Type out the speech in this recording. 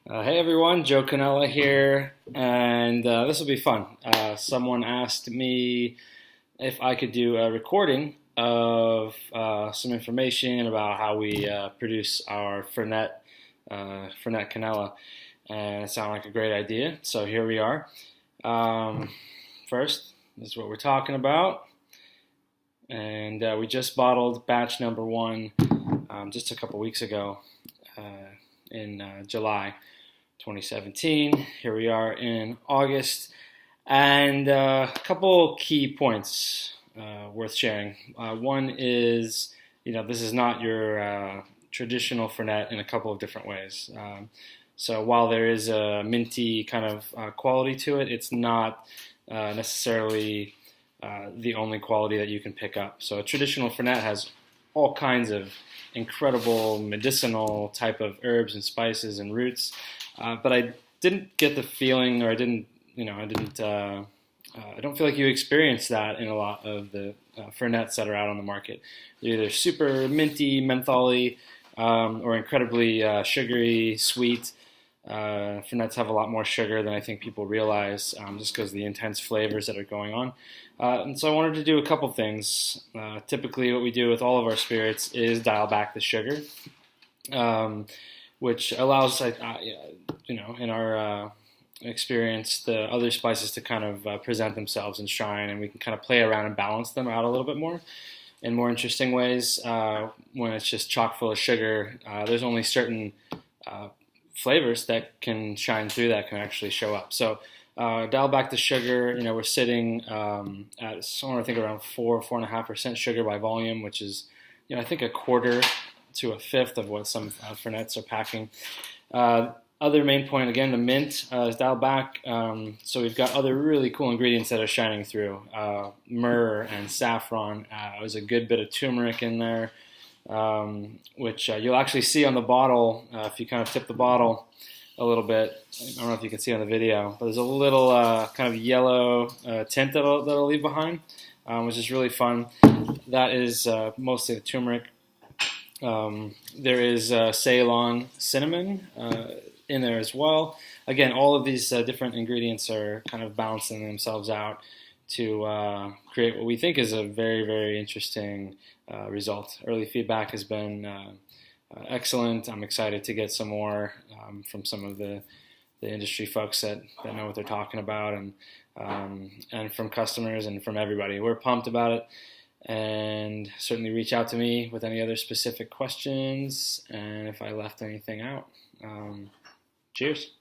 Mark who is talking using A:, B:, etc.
A: Hey everyone, Joe Cannella here, and this will be fun. Someone asked me if I could do a recording of some information about how we produce our Fernet Cannella, and it sounded like a great idea. So here we are. Um, First, this is what we're talking about, and we just bottled batch number one just a couple weeks ago in July 2017. Here we are in August, and a couple key points worth sharing. One is, this is not your traditional Fernet in a couple of different ways. So while there is a minty kind of quality to it, it's not necessarily the only quality that you can pick up. So a traditional Fernet has all kinds of incredible medicinal type of herbs and spices and roots, but I didn't get the feeling, or I didn't, I don't feel like you experience that in a lot of the Fernets that are out on the market. They're either super minty, mentholy, or incredibly sugary, sweet. Fernets have a lot more sugar than I think people realize, just because of the intense flavors that are going on. And so I wanted to do a couple things. Typically what we do with all of our spirits is dial back the sugar, which allows, in our experience, the other spices to kind of present themselves and shine, and we can kind of play around and balance them out a little bit more in more interesting ways. When it's just chock full of sugar, there's only certain flavors that can shine through, that can actually show up. So dial back the sugar. We're sitting at somewhere, I think, around 4.5% sugar by volume, which is, I think, a quarter to a fifth of what some Fernets are packing. Other main point, again, the mint is dialed back. So we've got other really cool ingredients that are shining through. Myrrh and saffron. There's a good bit of turmeric in there, which you'll actually see on the bottle if you kind of tip the bottle a little bit. I don't know if you can see on the video, but there's a little kind of yellow tint that'll leave behind, which is really fun. That is mostly the turmeric. There is Ceylon cinnamon in there as well. Again, all of these different ingredients are kind of balancing themselves out to create what we think is a very, very interesting result. Early feedback has been excellent. I'm excited to get some more from some of the industry folks that know what they're talking about, and from customers and from everybody. We're pumped about it, and certainly reach out to me with any other specific questions, and if I left anything out. Cheers.